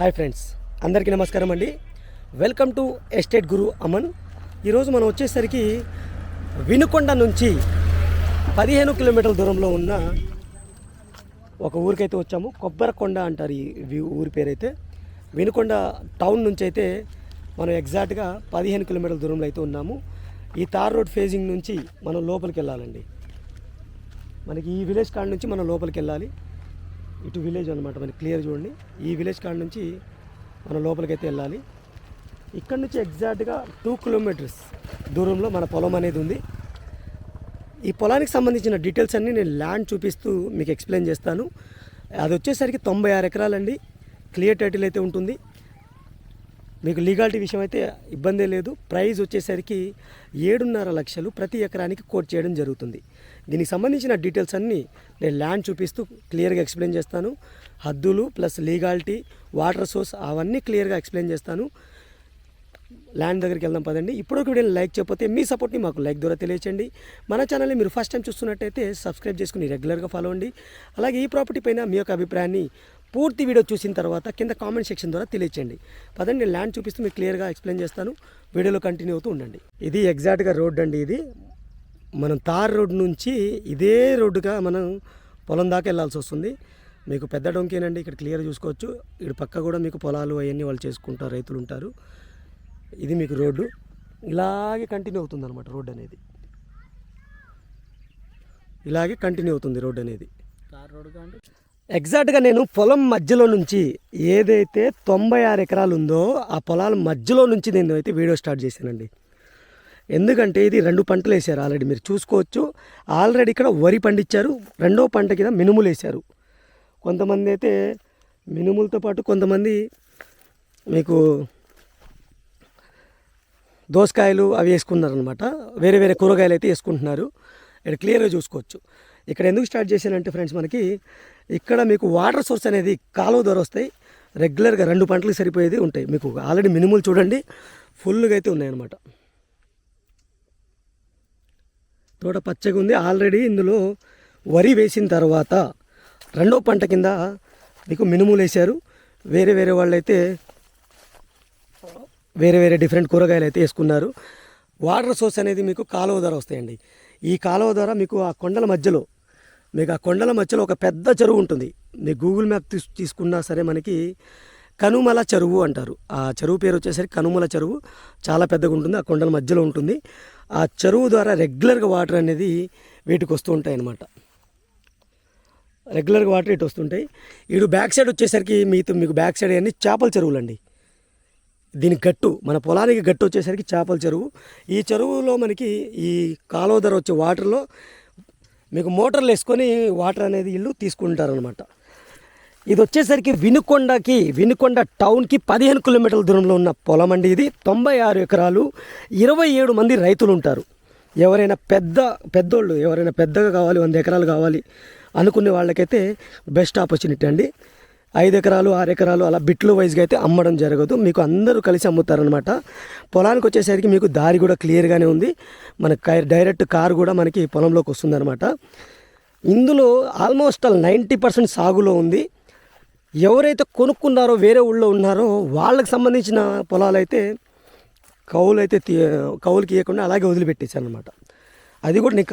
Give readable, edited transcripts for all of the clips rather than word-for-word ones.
Hi friends, అందరికీ నమస్కారం అండి. వెల్కమ్ టు ఎస్టేట్ గురు అమన్. ఈరోజు మనం వచ్చేసరికి వినుకొండ నుంచి 15 కిలోమీటర్ల దూరంలో ఉన్న ఒక ఊరికైతే వచ్చాము. కొబ్బరికొండ అంటారు ఈ ఊరి పేరైతే. వినుకొండ టౌన్ నుంచి అయితే మనం ఎగ్జాక్ట్గా 15 కిలోమీటర్ల దూరంలో అయితే ఉన్నాము. ఈ తార్ రోడ్ ఫేజింగ్ నుంచి మనం లోపలికి వెళ్ళాలండి. మనకి ఈ విలేజ్ కాడ నుంచి మనం లోపలికి వెళ్ళాలి. ఇటు విలేజ్ అనమాట, మనకి క్లియర్ చూడండి. ఈ విలేజ్ కాడ నుంచి మనం లోపలికి అయితే వెళ్ళాలి. ఇక్కడ నుంచి ఎగ్జాక్ట్గా 2 కిలోమీటర్స్ దూరంలో మన పొలం అనేది ఉంది. ఈ పొలానికి సంబంధించిన డీటెయిల్స్ అన్నీ నేను ల్యాండ్ చూపిస్తూ మీకు ఎక్స్ప్లెయిన్ చేస్తాను. అది వచ్చేసరికి 96 ఎకరాలండి. క్లియర్ టైటిల్ అయితే ఉంటుంది. మీకు లీగాలిటీ విషయం అయితే ఇబ్బందే లేదు. ప్రైస్ వచ్చేసరికి 7.5 లక్షలు ప్రతి ఎకరానికి కోట్ చేయడం జరుగుతుంది. దీనికి సంబంధించిన డీటెయిల్స్ అన్నీ నేను ల్యాండ్ చూపిస్తూ క్లియర్గా ఎక్స్ప్లెయిన్ చేస్తాను. హద్దులు ప్లస్ లీగాలిటీ, వాటర్ సోర్స్ అవన్నీ క్లియర్గా ఎక్స్ప్లెయిన్ చేస్తాను. ల్యాండ్ దగ్గరికి వెళ్దాం పదండి. ఇప్పుడు వీడియోని లైక్ చేయకపోతే మీ సపోర్ట్ని మాకు లైక్ ద్వారా తెలియచేయండి. మన ఛానల్ని మీరు ఫస్ట్ టైం చూస్తున్నట్టయితే సబ్స్క్రైబ్ చేసుకుని రెగ్యులర్గా ఫాలో అవ్వండి. అలాగే ఈ ప్రాపర్టీ పైన మీ యొక్క అభిప్రాయాన్ని పూర్తి వీడియో చూసిన తర్వాత కింద కామెంట్ సెక్షన్ ద్వారా తెలియచేయండి. పదండి, నేను ల్యాండ్ చూపిస్తూ మీకు క్లియర్గా ఎక్స్ప్లెయిన్ చేస్తాను. వీడియోలో కంటిన్యూ అవుతూ ఉండండి. ఇది ఎగ్జాక్ట్గా రోడ్ అండి. ఇది మనం తార్ రోడ్ నుంచి ఇదే రోడ్డుగా మనం పొలం దాకా వెళ్ళాల్సి వస్తుంది. మీకు పెద్ద డొంకేనండి. ఇక్కడ క్లియర్ చూసుకోవచ్చు. ఇక్కడ పక్క కూడా మీకు పొలాలు అవన్నీ వాళ్ళు చేసుకుంటారు, రైతులు ఉంటారు. ఇది మీకు రోడ్డు ఇలాగే కంటిన్యూ అవుతుంది అనమాట. రోడ్ అనేది ఇలాగే కంటిన్యూ అవుతుంది. రోడ్ అనేది తార్ రోడ్ కాండి. ఎగ్జాక్ట్గా నేను పొలం మధ్యలో నుంచి ఏదైతే 96 ఎకరాలు ఉందో ఆ పొలాల మధ్యలో నుంచి నేను అయితే వీడియో స్టార్ట్ చేశానండి. ఎందుకంటే ఇది 2 పంటలు వేసారు ఆల్రెడీ. మీరు చూసుకోవచ్చు. ఆల్రెడీ ఇక్కడ వరి పండించారు. రెండో పంట కింద మినుములు వేశారు. కొంతమంది అయితే మినుములతో పాటు కొంతమంది మీకు దోసకాయలు అవి వేసుకున్నారనమాట. వేరే వేరే కూరగాయలు అయితే వేసుకుంటున్నారు. ఇక్కడ క్లియర్గా చూసుకోవచ్చు. ఇక్కడ ఎందుకు స్టార్ట్ చేశానంటే ఫ్రెండ్స్, మనకి ఇక్కడ మీకు వాటర్ సోర్స్ అనేది కాలువ ద్వారా వస్తాయి. రెగ్యులర్గా 2 పంటలకు సరిపోయేది ఉంటాయి. మీకు ఆల్రెడీ మినుములు చూడండి ఫుల్గా అయితే ఉన్నాయన్నమాట. తోట పచ్చగా ఉంది. ఆల్రెడీ ఇందులో వరి వేసిన తర్వాత రెండో పంట కింద మీకు మినుములు వేశారు. వేరే వేరే వాళ్ళు అయితే వేరే వేరే డిఫరెంట్ కూరగాయలు అయితే వేసుకున్నారు. వాటర్ సోర్స్ అనేది మీకు కాలువ ద్వారా వస్తాయండి. ఈ కాలువ ద్వారా మీకు ఆ కొండల మధ్యలో ఒక పెద్ద చెరువు ఉంటుంది. మీకు గూగుల్ మ్యాప్ తీసుకున్నా సరే మనకి కనుమల చెరువు అంటారు. ఆ చెరువు పేరు వచ్చేసరికి కనుమల చెరువు. చాలా పెద్దగా ఉంటుంది. ఆ కొండల మధ్యలో ఉంటుంది. ఆ చెరువు ద్వారా రెగ్యులర్గా వాటర్ అనేది వీటికి వస్తూ ఉంటాయి అన్నమాట. రెగ్యులర్గా వాటర్ ఇటు వస్తుంటాయి. ఇటు బ్యాక్ సైడ్ వచ్చేసరికి మీకు బ్యాక్ సైడ్ అన్నీ చేపల చెరువులు అండి. దీనికి గట్టు, మన పొలానికి గట్టు వచ్చేసరికి చేపల చెరువు. ఈ చెరువులో మనకి ఈ కాలువ ధర వచ్చే వాటర్లో మీకు మోటార్లు వేసుకొని వాటర్ అనేది ఇల్లు తీసుకుంటారనమాట. ఇది వచ్చేసరికి వినుకొండ టౌన్కి 15 కిలోమీటర్ల దూరంలో ఉన్న పొలం అండి. ఇది 96 ఎకరాలు, 27 మంది రైతులు ఉంటారు. ఎవరైనా పెద్దోళ్ళు ఎవరైనా పెద్దగా కావాలి, 100 ఎకరాలు కావాలి అనుకునే వాళ్ళకైతే బెస్ట్ ఆపర్చునిటీ అండి. 5 ఎకరాలు 6 ఎకరాలు అలా బిట్లు వైజ్గా అయితే అమ్మడం జరగదు. మీకు అందరూ కలిసి అమ్ముతారనమాట. పొలానికి వచ్చేసరికి మీకు దారి కూడా క్లియర్గానే ఉంది. మన డైరెక్ట్ కారు కూడా మనకి పొలంలోకి వస్తుందన్నమాట. ఇందులో ఆల్మోస్ట్ 90% సాగులో ఉంది. ఎవరైతే కొనుక్కున్నారో వేరే ఊళ్ళో ఉన్నారో వాళ్ళకి సంబంధించిన పొలాలైతే కౌలుకి ఇవ్వకుండా అలాగే వదిలిపెట్టేశాను అనమాట. అది కూడా నేను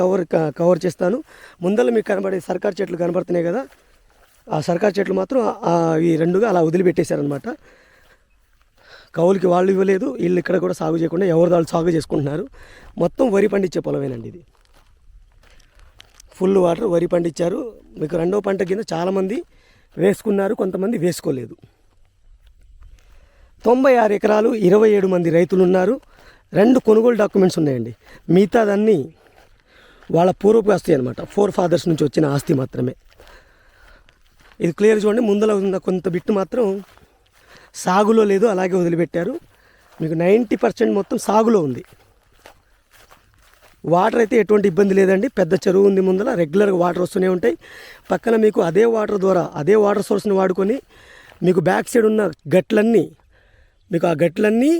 కవర్ చేస్తాను. ముందర మీకు కనబడే సర్కారు చెట్లు కనబడుతున్నాయి కదా, ఆ సర్కారు చెట్లు మాత్రం ఈ 2గా అలా వదిలిపెట్టేశారనమాట. కౌలుకి వాళ్ళు ఇవ్వలేదు. వీళ్ళు ఇక్కడ కూడా సాగు చేయకుండా ఎవరు వాళ్ళు సాగు చేసుకుంటున్నారు. మొత్తం వరి పండించే పొలమేనండి ఇది. ఫుల్ వాటర్ వరి పండించారు. మీకు రెండో పంట కింద చాలామంది వేసుకున్నారు, కొంతమంది వేసుకోలేదు. 96 ఎకరాలు, 27 మంది రైతులు ఉన్నారు. 2 కొనుగోలు డాక్యుమెంట్స్ ఉన్నాయండి. మిగతాదన్నీ వాళ్ళ పూర్వపు ఆస్తి అనమాట. 4 ఫాదర్స్ నుంచి వచ్చిన ఆస్తి మాత్రమే. ఇది క్లియర్ చూడండి. ముందర ఉన్న కొంత బిట్టు మాత్రం సాగులో లేదు, అలాగే వదిలిపెట్టారు. మీకు 90% మొత్తం సాగులో ఉంది. వాటర్ అయితే ఎటువంటి ఇబ్బంది లేదండి. పెద్ద చెరువు ఉంది ముందర, రెగ్యులర్గా వాటర్ వస్తూనే ఉంటాయి. పక్కన మీకు అదే వాటర్ సోర్స్ని వాడుకొని మీకు బ్యాక్ సైడ్ ఉన్న గట్లన్నీ మీకు ఆ గట్లన్నీ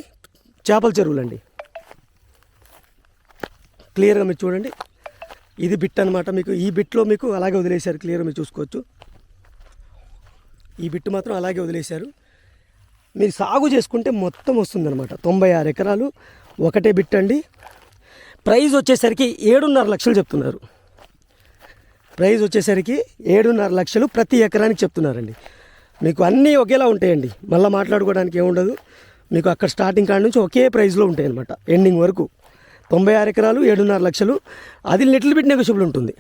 చేపల చెరువులండి. క్లియర్గా మీరు చూడండి. ఇది బిట్ అనమాట. మీకు ఈ బిట్లో మీకు అలాగే వదిలేశారు. క్లియర్గా మీరు చూసుకోవచ్చు. ఈ బిట్టు మాత్రం అలాగే వదిలేశారు. మీరు సాగు చేసుకుంటే మొత్తం వస్తుందన్నమాట. 96 ఎకరాలు ఒకటే బిట్ అండి. ప్రైజ్ వచ్చేసరికి 7.5 లక్షలు చెప్తున్నారు. ప్రైజ్ వచ్చేసరికి 7.5 లక్షలు ప్రతి ఎకరానికి చెప్తున్నారండి. మీకు అన్నీ ఒకేలా ఉంటాయండి, మళ్ళీ మాట్లాడుకోవడానికి ఏముండదు. మీకు అక్కడ స్టార్టింగ్ కాడ నుంచి ఒకే ప్రైజ్లో ఉంటాయి అన్నమాట ఎండింగ్ వరకు. 96 ఎకరాలు 7.5 లక్షలు. అది లిటిల్ బిట్ నెగోషియబుల్ ఉంటుంది.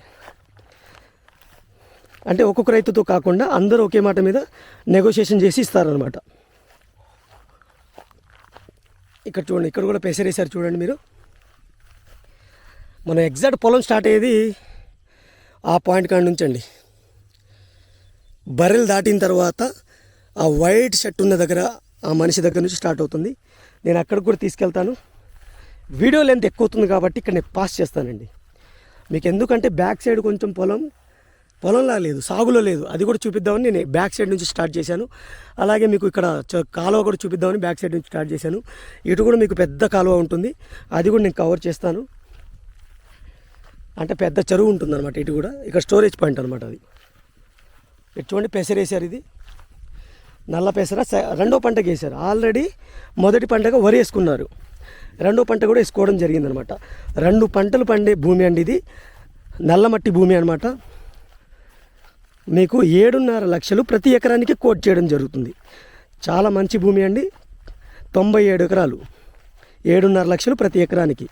అంటే ఒక్కొక్క రైతుతో కాకుండా అందరూ ఒకే మాట మీద నెగోషియేషన్ చేసి ఇస్తారనమాట. ఇక్కడ చూడండి, ఇక్కడ కూడా పెసరేసారు చూడండి మీరు. మన ఎగ్జాక్ట్ పొలం స్టార్ట్ అయ్యేది ఆ పాయింట్ కాడ నుంచి అండి. బర్రెలు దాటిన తర్వాత ఆ వైట్ షర్ట్ ఉన్న దగ్గర ఆ మనిషి దగ్గర నుంచి స్టార్ట్ అవుతుంది. నేను అక్కడికి కూడా తీసుకెళ్తాను. వీడియో లెంత్ ఎక్కువ అవుతుంది కాబట్టి ఇక్కడ నేను పాస్ చేస్తానండి మీకు. ఎందుకంటే బ్యాక్ సైడ్ కొంచెం పొలంలా లేదు, సాగులో లేదు, అది కూడా చూపిద్దామని నేను బ్యాక్ సైడ్ నుంచి స్టార్ట్ చేశాను. అలాగే మీకు ఇక్కడ కాలువ కూడా చూపిద్దామని బ్యాక్ సైడ్ నుంచి స్టార్ట్ చేశాను. ఇటు కూడా మీకు పెద్ద కాలువ ఉంటుంది, అది కూడా నేను కవర్ చేస్తాను. అంటే పెద్ద చెరువు ఉంటుంది అనమాట. ఇటు కూడా ఇక్కడ స్టోరేజ్ పాయింట్ అనమాట. అది ఇటు చూడండి, పెసరేసారు. ఇది నల్ల పెసర రెండో పంటకి వేశారు. ఆల్రెడీ మొదటి పంటగా వరి వేసుకున్నారు, రెండో పంట కూడా వేసుకోవడం జరిగిందనమాట. 2 పంటలు పండే భూమి అండి ఇది, నల్ల మట్టి భూమి అనమాట. మీకు 7.5 లక్షలు ప్రతి ఎకరానికి కోట్ చేయడం జరుగుతుంది. చాలా మంచి భూమి అండి. 97 ఎకరాలు, 7.5 లక్షలు ప్రతి ఎకరానికి.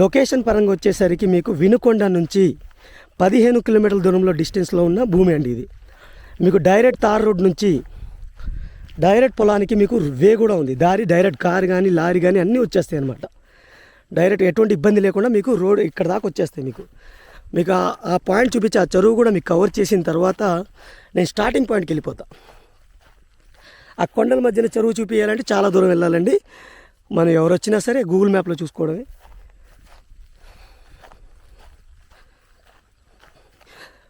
లొకేషన్ పరంగా వచ్చేసరికి మీకు వినుకొండ నుంచి 15 కిలోమీటర్ల దూరంలో డిస్టెన్స్లో ఉన్న భూమి అండి ఇది. మీకు డైరెక్ట్ తార్ రోడ్ నుంచి డైరెక్ట్ పొలానికి మీకు వే కూడా ఉంది, దారి. డైరెక్ట్ కార్ కానీ లారీ కానీ అన్నీ వచ్చేస్తాయి అనమాట. డైరెక్ట్ ఎటువంటి ఇబ్బంది లేకుండా మీకు రోడ్ ఇక్కడ దాకా వచ్చేస్తాయి. మీకు ఆ పాయింట్ చూపించి ఆ చెరువు కూడా మీకు కవర్ చేసిన తర్వాత నేను స్టార్టింగ్ పాయింట్కి వెళ్ళిపోతా. ఆ కొండల మధ్యన చెరువు చూపించాలంటే చాలా దూరం వెళ్ళాలండి. మనం ఎవరు వచ్చినా సరే గూగుల్ మ్యాప్లో చూసుకోవడమే.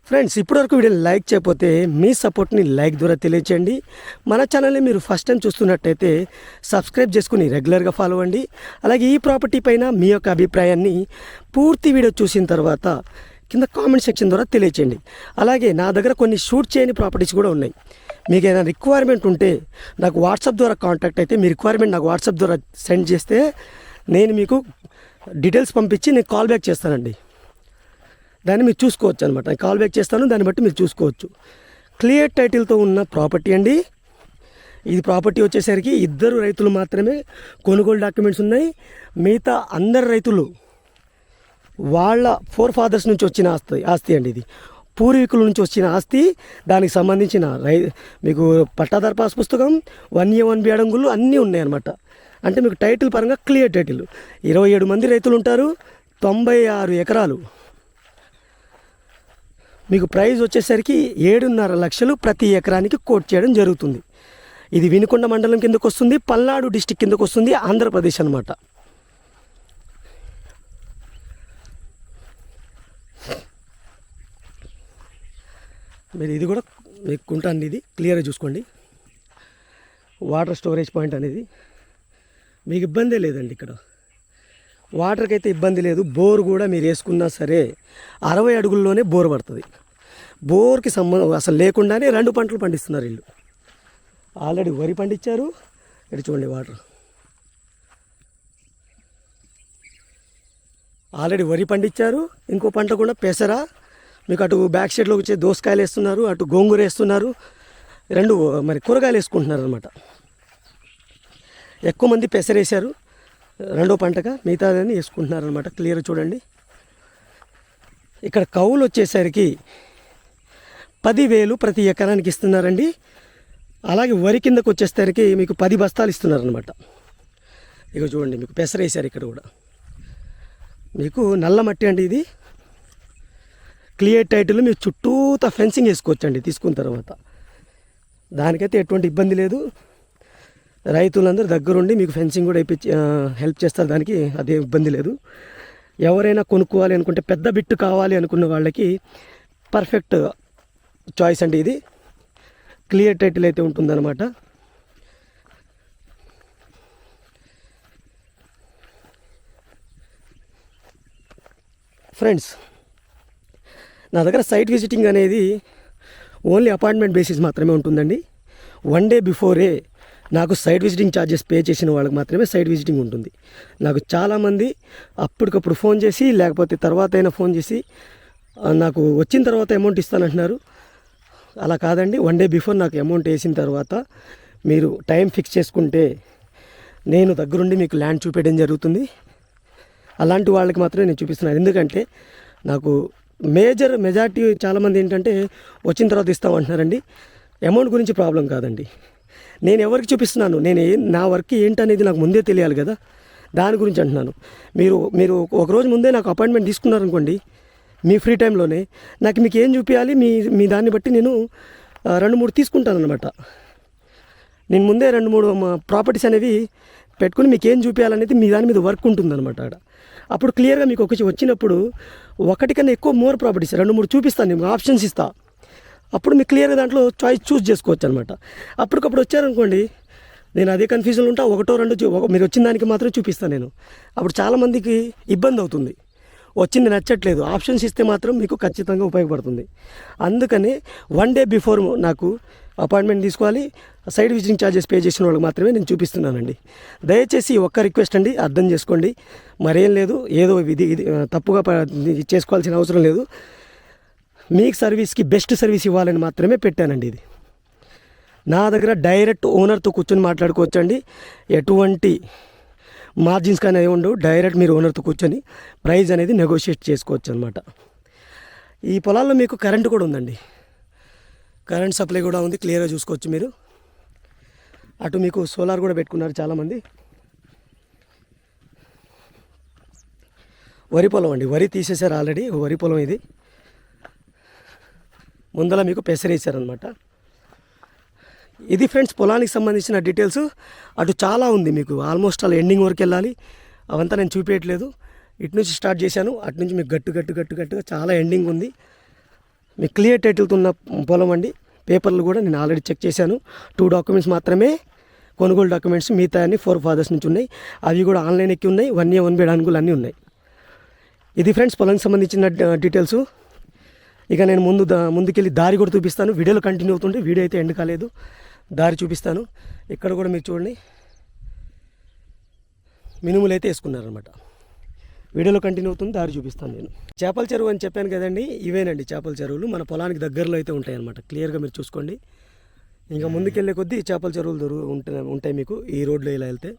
ఫ్రెండ్స్, ఇప్పటివరకు వీడియోని లైక్ చేయకపోతే మీ సపోర్ట్ని లైక్ ద్వారా తెలియచేయండి. మన ఛానల్ని మీరు ఫస్ట్ టైం చూస్తున్నట్టయితే సబ్స్క్రైబ్ చేసుకుని రెగ్యులర్గా ఫాలో అవ్వండి. అలాగే ఈ ప్రాపర్టీ పైన మీ యొక్క అభిప్రాయాన్ని పూర్తి వీడియో చూసిన తర్వాత కింద కామెంట్ సెక్షన్ ద్వారా తెలియచేయండి. అలాగే నా దగ్గర కొన్ని షూట్ చేయని ప్రాపర్టీస్ కూడా ఉన్నాయి. మీకు ఏదైనా రిక్వైర్మెంట్ ఉంటే నాకు వాట్సాప్ ద్వారా కాంటాక్ట్ అయితే మీ రిక్వైర్మెంట్ నాకు వాట్సాప్ ద్వారా సెండ్ చేస్తే నేను మీకు డీటెయిల్స్ పంపించి నేను కాల్ బ్యాక్ చేస్తానండి. దాన్ని మీరు చూసుకోవచ్చు అనమాట. నేను కాల్ బ్యాక్ చేస్తాను, దాన్ని బట్టి మీరు చూసుకోవచ్చు. క్లియర్ టైటిల్తో ఉన్న ప్రాపర్టీ అండి ఇది. ప్రాపర్టీ వచ్చేసరికి 2 రైతులు మాత్రమే కొనుగోలు డాక్యుమెంట్స్ ఉన్నాయి. మిగతా అందరు రైతులు వాళ్ళ 4 ఫాదర్స్ నుంచి వచ్చిన ఆస్తి అండి ఇది. పూర్వీకుల నుంచి వచ్చిన ఆస్తి. దానికి సంబంధించిన మీకు పట్టాదారు పాస్ పుస్తకం, 1A 1B అడంగులు అన్నీ ఉన్నాయన్నమాట. అంటే మీకు టైటిల్ పరంగా క్లియర్ టైటిల్. 27 మంది రైతులు ఉంటారు, 96 ఎకరాలు. మీకు ప్రైస్ వచ్చేసరికి 7.5 లక్షలు ప్రతి ఎకరానికి కోట్ చేయడం జరుగుతుంది. ఇది వినుకొండ మండలం కిందకు వస్తుంది, పల్నాడు డిస్టిక్ కిందకు వస్తుంది, ఆంధ్రప్రదేశ్ అనమాట. మీరు ఇది కూడా మీకు కుంటాను, ఇది క్లియర్గా చూసుకోండి. వాటర్ స్టోరేజ్ పాయింట్ అనేది మీకు ఇబ్బందే లేదండి. ఇక్కడ వాటర్కి అయితే ఇబ్బంది లేదు. బోర్ కూడా మీరు వేసుకున్నా సరే 60 అడుగుల్లోనే బోర్ పడుతుంది. బోర్కి సంబంధం అసలు లేకుండానే 2 పంటలు పండిస్తున్నారు వీళ్ళు. ఆల్రెడీ వరి పండించారు. ఇక్కడ చూడండి వాటర్. ఆల్రెడీ వరి పండించారు. ఇంకో పంట కూడా పెసర. మీకు అటు బ్యాక్ సైడ్లో వచ్చే దోసకాయలు వేస్తున్నారు, అటు గోంగూర వేస్తున్నారు. 2 మరి కూరగాయలు వేసుకుంటున్నారు అనమాట. ఎక్కువ మంది పెసరేసారు రెండో పంటగా, మిగతాదని వేసుకుంటున్నారు అనమాట. క్లియర్ చూడండి. ఇక్కడ కౌలు వచ్చేసరికి 10,000 ప్రతి ఎకరానికి ఇస్తున్నారండి. అలాగే వరి కిందకు వచ్చేసరికి మీకు 10 బస్తాలు ఇస్తున్నారనమాట. ఇక చూడండి, మీకు పెసరేసారు. ఇక్కడ కూడా మీకు నల్ల మట్టి అండి ఇది. Clear title. మీరు చుట్టూతా ఫెన్సింగ్ వేసుకోవచ్చండి తీసుకున్న తర్వాత. దానికైతే ఎటువంటి ఇబ్బంది లేదు. రైతులందరూ దగ్గరుండి మీకు ఫెన్సింగ్ కూడా వేయించి హెల్ప్ చేస్తారు. దానికి అదే ఇబ్బంది లేదు. ఎవరైనా కొనుక్కోవాలి అనుకుంటే, పెద్ద బిట్టు కావాలి అనుకున్న వాళ్ళకి పర్ఫెక్ట్ చాయిస్ అండి ఇది. క్లియర్ టైటిల్ అయితే ఉంటుందన్నమాట. ఫ్రెండ్స్, నా దగ్గర సైట్ విజిటింగ్ అనేది ఓన్లీ అపాయింట్మెంట్ బేసిస్ మాత్రమే ఉంటుందండి. 1 డే బిఫోరే నాకు సైట్ విజిటింగ్ ఛార్జెస్ పే చేసిన వాళ్ళకి మాత్రమే సైట్ విజిటింగ్ ఉంటుంది. నాకు చాలామంది అప్పటికప్పుడు ఫోన్ చేసి లేకపోతే తర్వాత అయినా ఫోన్ చేసి నాకు వచ్చిన తర్వాత అమౌంట్ ఇస్తానంటున్నారు. అలా కాదండి, 1 డే బిఫోర్ నాకు అమౌంట్ వేసిన తర్వాత మీరు టైం ఫిక్స్ చేసుకుంటే నేను దగ్గరుండి మీకు ల్యాండ్ చూపించడం జరుగుతుంది. అలాంటి వాళ్ళకి మాత్రమే నేను చూపిస్తున్నాను. ఎందుకంటే నాకు మెజారిటీ చాలామంది ఏంటంటే వచ్చిన తర్వాత ఇస్తామంటున్నారండి. అమౌంట్ గురించి ప్రాబ్లం కాదండి. నేను ఎవరికి చూపిస్తున్నాను, నా వర్క్ ఏంటనేది నాకు ముందే తెలియాలి కదా, దాని గురించి అంటున్నాను. మీరు ఒకరోజు ముందే నాకు అపాయింట్మెంట్ తీసుకున్నారనుకోండి, మీ ఫ్రీ టైంలోనే మీకు ఏం చూపించాలి మీ దాన్ని బట్టి నేను 2-3 తీసుకుంటాను అనమాట. నేను ముందే 2-3 ప్రాపర్టీస్ అనేవి పెట్టుకుని మీకు ఏం చూపించాలనేది మీ దాని మీద వర్క్ ఉంటుందన్నమాట. అప్పుడు క్లియర్గా మీకు వచ్చినప్పుడు ఒకటికన్నా ఎక్కువ మోర్ ప్రాపర్టీస్ 2-3 చూపిస్తాను, నేను ఆప్షన్స్ ఇస్తా. అప్పుడు మీకు క్లియర్గా దాంట్లో చాయిస్ చూస్ చేసుకోవచ్చు అనమాట. అప్పటికప్పుడు వచ్చారనుకోండి, నేను అదే కన్ఫ్యూజన్లో ఉంటా. 1-2 మీరు వచ్చిన దానికి మాత్రం చూపిస్తాను నేను. అప్పుడు చాలామందికి ఇబ్బంది అవుతుంది, వచ్చింది నచ్చట్లేదు. ఆప్షన్స్ ఇస్తే మాత్రం మీకు ఖచ్చితంగా ఉపయోగపడుతుంది. అందుకని 1 డే బిఫోర్ నాకు అపాయింట్మెంట్ తీసుకోవాలి. సైట్ విజిటింగ్ ఛార్జెస్ పే చేసిన వాళ్ళకి మాత్రమే నేను చూపిస్తున్నానండి. దయచేసి ఒక్క రిక్వెస్ట్ అండి, అర్థం చేసుకోండి. మరేం లేదు, ఏదో ఇది తప్పుగా చేసుకోవాల్సిన అవసరం లేదు. మీకు సర్వీస్కి బెస్ట్ సర్వీస్ ఇవ్వాలని మాత్రమే పెట్టానండి. ఇది నా దగ్గర డైరెక్ట్ ఓనర్తో కూర్చొని మాట్లాడుకోవచ్చండి. ఎటువంటి మార్జిన్స్ కానీ ఏమి ఉండవు. డైరెక్ట్ మీరు ఓనర్తో కూర్చొని ప్రైస్ అనేది నెగోషియేట్ చేసుకోవచ్చు అనమాట. ఈ పొలాల్లో మీకు కరెంటు కూడా ఉందండి, కరెంట్ సప్లై కూడా ఉంది, క్లియర్గా చూసుకోవచ్చు మీరు. అటు మీకు సోలార్ కూడా పెట్టుకున్నారు చాలామంది. వరి పొలం అండి, వరి తీసేశారు ఆల్రెడీ. వరి పొలం ఇది. ముందర మీకు పెసరేసారనమాట. ఇది ఫ్రెండ్స్ పొలానికి సంబంధించిన డీటెయిల్స్. అటు చాలా ఉంది మీకు, ఆల్మోస్ట్ అలా ఎండింగ్ వరకు వెళ్ళాలి. అవంతా నేను చూపించట్లేదు. ఇటు నుంచి స్టార్ట్ చేశాను, అటు నుంచి మీకు గట్టుగా చాలా ఎండింగ్ ఉంది. మీకు క్లియర్ టైటిల్తో ఉన్న పొలం అండి. పేపర్లు కూడా నేను ఆల్రెడీ చెక్ చేశాను. 2 డాక్యుమెంట్స్ మాత్రమే కొనుగోలు డాక్యుమెంట్స్, మిగతా అన్ని 4 ఫాదర్స్ నుంచి ఉన్నాయి. అవి కూడా ఆన్లైన్ ఎక్కి ఉన్నాయి. 1A 1B అనుకూలు అన్నీ ఉన్నాయి. ఇది ఫ్రెండ్స్ పొలానికి సంబంధించిన డీటెయిల్స్. ఇక నేను ముందుకెళ్ళి దారి కూడా చూపిస్తాను. వీడియోలో కంటిన్యూ అవుతుంటే, వీడియో అయితే ఎండ్ కాలేదు, దారి చూపిస్తాను. ఇక్కడ కూడా మీరు చూడండి, మినుములు అయితే వేసుకున్నారనమాట. వీడియోలో కంటిన్యూ అవుతుంది, దారి చూపిస్తాను నేను. చేపల చెరువు అని చెప్పాను కదండి, ఇవేనండి చేపల చెరువులు. మన పొలానికి దగ్గరలో అయితే ఉంటాయి అనమాట. క్లియర్గా మీరు చూసుకోండి. ఇంకా ముందుకెళ్ళే కొద్దీ చేపల చెరువులు ఉంటాయి మీకు ఈ రోడ్లో ఇలా వెళ్తే.